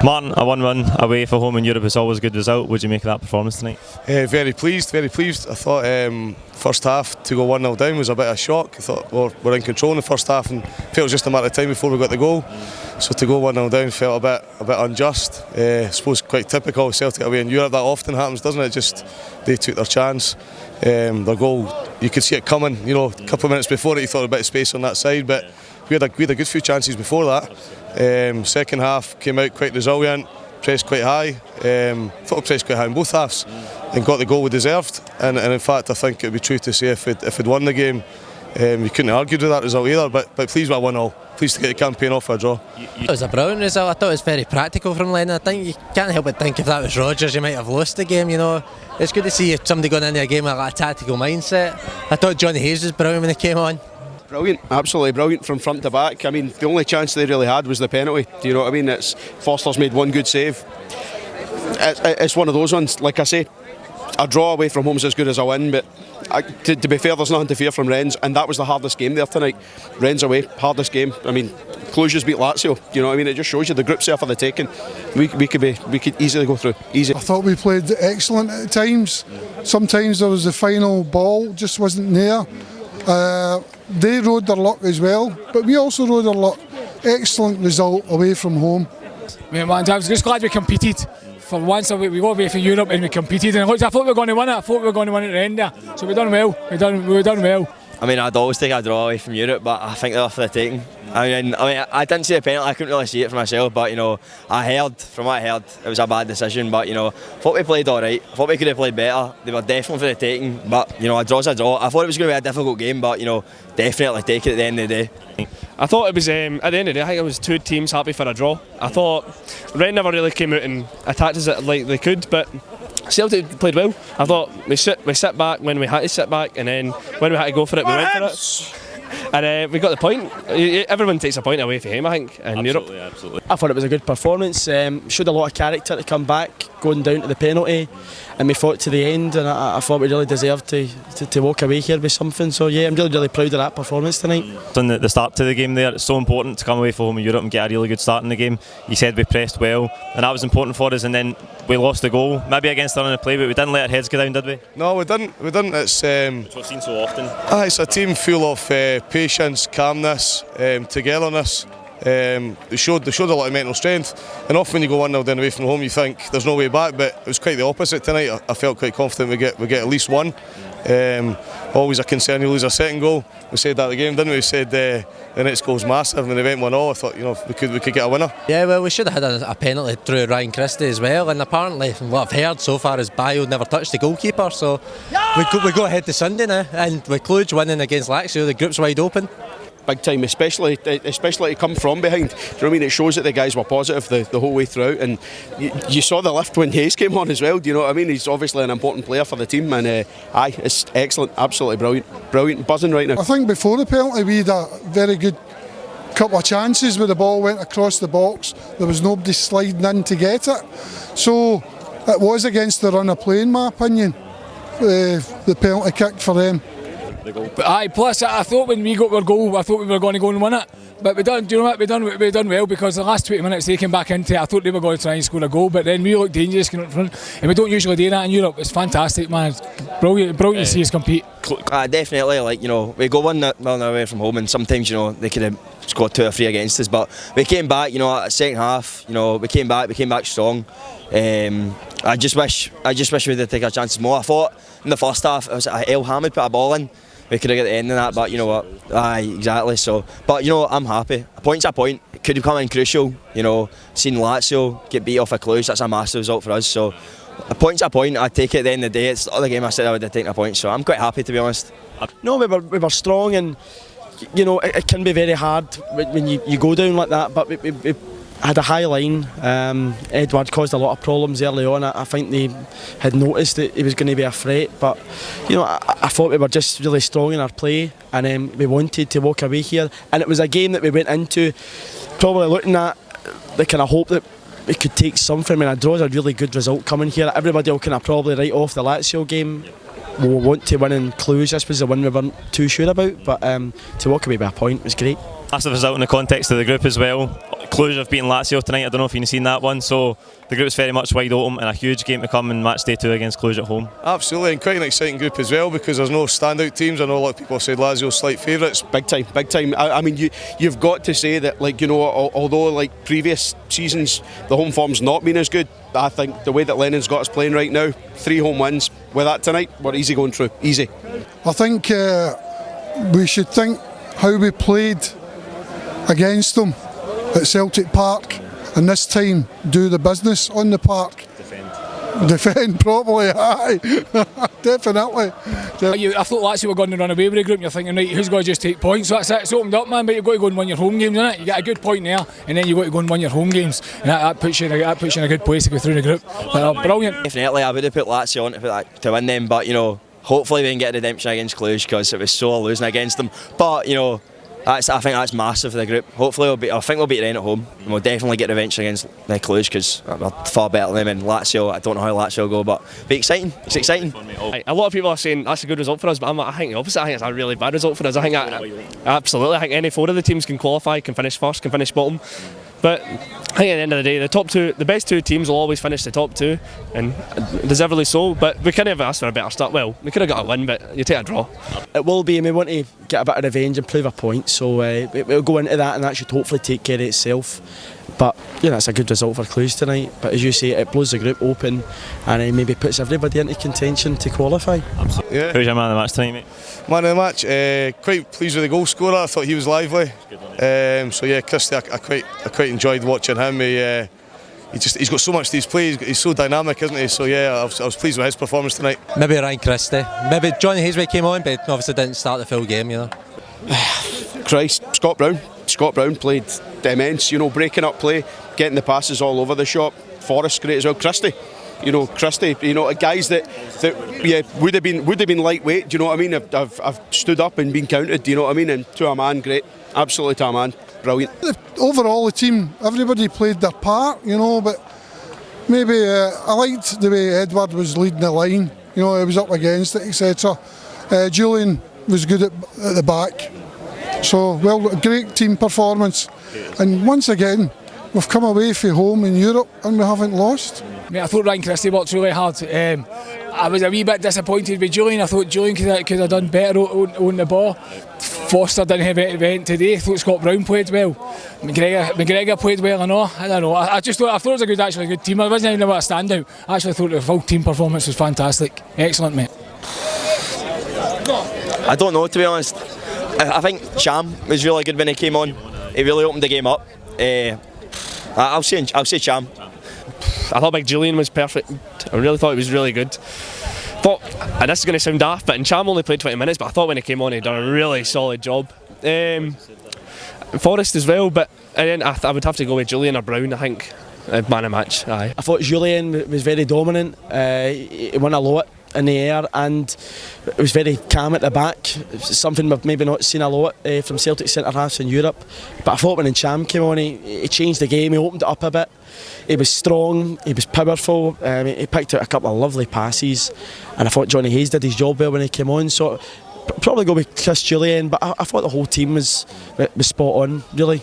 Martin, a 1-1 away for home in Europe is always a good result. Would you make of that performance tonight? Very pleased, very pleased. I thought first half to go 1-0 down was a bit of a shock. I thought we're in control in the first half and felt it was just a matter of time before we got the goal. So to go 1-0 down felt a bit unjust. I suppose quite typical of Celtic away in Europe. That often happens, doesn't it? Just they took their chance. Their goal, you could see it coming. You know, a couple of minutes before it, you thought a bit of space on that side, but we had a good few chances before that. Second half came out quite resilient, pressed quite high. Thought we pressed quite high in both halves and got the goal we deserved. And in fact, I think it would be true to say if we'd won the game, we couldn't have argued with that result either. But pleased with a 1-0. Pleased to get the campaign off for a draw. It was a brilliant result. I thought it was very practical from Lennon. I think you can't help but think if that was Rodgers, you might have lost the game. You know, it's good to see somebody going into a game with a tactical mindset. I thought Johnny Hayes was brilliant when he came on. Brilliant, absolutely brilliant from front to back. I mean, the only chance they really had was the penalty. Do you know what I mean? Foster's made one good save. It's one of those ones. Like I say, a draw away from home is as good as a win. But to be fair, there's nothing to fear from Rennes, and that was the hardest game there tonight. Rennes away, hardest game. I mean, Cluj just beat Lazio. You know what I mean? It just shows you the group's there for the taking. We could easily go through. Easy. I thought we played excellent at times. Sometimes there was the final ball just wasn't there. They rode their luck as well, but we also rode our luck. Excellent result away from home. Man, I was just glad we competed. For once we got away from Europe and we competed, and I thought we were going to win it. I thought we were going to win it at the end there. So we done well. We done well. I mean, I'd always take a draw away from Europe, but I think they're for the taking. I mean, I didn't see the penalty. I couldn't really see it for myself, but you know, from what I heard, it was a bad decision. But you know, I thought we played all right. I thought we could have played better. They were definitely for the taking, but you know, a draw's a draw. I thought it was going to be a difficult game, but you know, definitely take it at the end of the day. I thought it was, at the end of the day, I think it was two teams happy for a draw. I thought Rennes never really came out and attacked us like they could, but Celtic played well. I thought we sit back when we had to sit back, and then when we had to go for it, we went for it. And we got the point. Everyone takes a point away from him, I think, in Europe. Absolutely. I thought it was a good performance. Showed a lot of character to come back, going down to the penalty, and we fought to the end. And I thought we really deserved to walk away here with something. So yeah, I'm really proud of that performance tonight. On the start to the game there, it's so important to come away from home in Europe and get a really good start in the game. You said we pressed well, and that was important for us. And then we lost the goal, maybe against our own play, but we didn't let our heads go down, did we? No, we didn't. It's which we've seen so often. It's a team full of patience, calmness, togetherness. They showed a lot of mental strength, and often when you go 1-0 down away from home, you think there's no way back, but it was quite the opposite tonight. I felt quite confident we get at least one. Always a concern you lose a second goal. We said that at the game, didn't we? We said the next goal's massive, and they went 1-0. I thought, you know, we could get a winner. Yeah, well, we should have had a penalty through Ryan Christie as well, and apparently, from what I've heard so far, is Bayo never touched the goalkeeper. So we go ahead to Sunday now, and with Cluj winning against Lazio, the group's wide open. Big time, especially to come from behind. Do you know what I mean? It shows that the guys were positive the whole way throughout, and you saw the lift when Hayes came on as well. Do you know what I mean? He's obviously an important player for the team, and it's excellent, absolutely brilliant, buzzing right now. I think before the penalty we had a very good couple of chances where the ball went across the box. There was nobody sliding in to get it, so it was against the run of play in my opinion. The penalty kick for them. But plus I thought when we got our goal, I thought we were going to go and win it. But we done, do you know what? We done well, because the last 20 minutes they came back into it. I thought they were going to try and score a goal, but then we looked dangerous going up front, and we don't usually do that in Europe. It's fantastic, man. It's brilliant to see us compete. Definitely, like, you know, we go 1-0 away from home, and sometimes, you know, they could have scored 2 or 3 against us, but we came back, you know, second half, you know, we came back strong. I just wish we'd have taken our chances more. I thought in the first half it was El Hamid put a ball in. We could have got the end of that, but you know what? Exactly. So, but you know, I'm happy. A point's a point. It could have come in crucial. You know, seeing Lazio get beat off a Cluj, that's a massive result for us. So, a point's a point. I take it at the end of the day. It's the other game I said I would have taken a point. So, I'm quite happy, to be honest. No, we were strong, and you know, it can be very hard when you go down like that. But we had a high line. Edward caused a lot of problems early on. I think they had noticed that he was going to be a threat, but you know, I thought we were just really strong in our play, and we wanted to walk away here. And it was a game that we went into probably looking at the kind of hope that we could take something. I mean, a draw's a really good result coming here. Everybody will kind of probably write off the Lazio game. We'll want to win in Cluj. This was the one we weren't too sure about, but to walk away by a point was great. Massive result in the context of the group as well. Cluj have beaten Lazio tonight. I don't know if you've seen that one. So the group's very much wide open and a huge game to come in match day 2 against Cluj at home. Absolutely, and quite an exciting group as well because there's no standout teams. I know a lot of people have said Lazio's slight favourites. Big time, big time. I mean, you've got to say that, like, you know, although like previous seasons the home form's not been as good, I think the way that Lennon's got us playing right now, 3 home wins with that tonight, we're easy going through, easy. I think we should think how we played against them at Celtic Park, and this time do the business on the park. Defend properly, aye. Definitely. I thought Lazio were going to run away with the group and you're thinking, right, who's going to just take points? So that's it, it's opened up, man, but you've got to go and win your home games, innit? You get a good point there and then you've got to go and win your home games, and that puts you in a good place to go through the group. Brilliant. Definitely, I would have put Lazio on to win them, but, you know, hopefully we can get a redemption against Cluj because it was so losing against them. But, you know, I think that's massive for the group. Hopefully, I think we'll beat Rennes at home, and we'll definitely get revenge against Cluj because we're far better than them. And Lazio, I don't know how Lazio will go, but it'll be exciting. It's exciting. A lot of people are saying that's a good result for us, but I think the opposite. I think it's a really bad result for us. I think absolutely. I think any 4 of the teams can qualify, can finish first, can finish bottom. But I think at the end of the day, the best 2 teams will always finish the top 2, and deservedly so. But we couldn't have asked for a better start. Well, we could have got a win, but you take a draw. It will be, and we want to get a bit of revenge and prove a point. So we'll go into that, and that should hopefully take care of itself. But yeah, that's a good result for Cluj tonight. But as you say, it blows the group open, and it maybe puts everybody into contention to qualify. Absolutely. Yeah. Who's your man of the match tonight, mate? Man of the match, quite pleased with the goal scorer. I thought he was lively. So yeah, Christie, I quite enjoyed watching him. He's got so much to his play. He's so dynamic, isn't he? So yeah, I was pleased with his performance tonight. Maybe Ryan Christie. Maybe Johnny Hazeway came on, but obviously didn't start the full game, you know. Christ, Scott Brown played immense, you know, breaking up play, getting the passes all over the shop. Forrest great as well. Christie, guys that would have been lightweight. Do you know what I mean? I've stood up and been counted. Do you know what I mean? And to a man, great, absolutely to a man, brilliant. Overall, the team, everybody played their part, you know. But maybe I liked the way Edward was leading the line. You know, he was up against it, etc. Julian was good at the back. So, well, great team performance. And once again, we've come away from home in Europe and we haven't lost. Mate, I thought Ryan Christie worked really hard. I was a wee bit disappointed with Julian. I thought Julian could have done better on the ball. Foster didn't have an event today. I thought Scott Brown played well. McGregor played well and all. I don't know. I thought it was a good team. I wasn't even about a standout. I actually thought the full team performance was fantastic. Excellent, mate. I don't know, to be honest. I think Cham was really good when he came on. He really opened the game up. I'll say Cham. I thought Big Julian was perfect. I really thought he was really good. And this is going to sound daft, but Cham only played 20 minutes, but I thought when he came on he'd done a really solid job. Forrest as well, but then I would have to go with Julian or Brown, I think. Man of match, aye. I thought Julian was very dominant. He won a lot in the air and it was very calm at the back. Something we've maybe not seen a lot from Celtic centre halves in Europe. But I thought when Cham came on, he changed the game. He opened it up a bit. He was strong. He was powerful. He picked out a couple of lovely passes, and I thought Johnny Hayes did his job well when he came on. So probably go with Chris Julian. But I thought the whole team was spot on, really.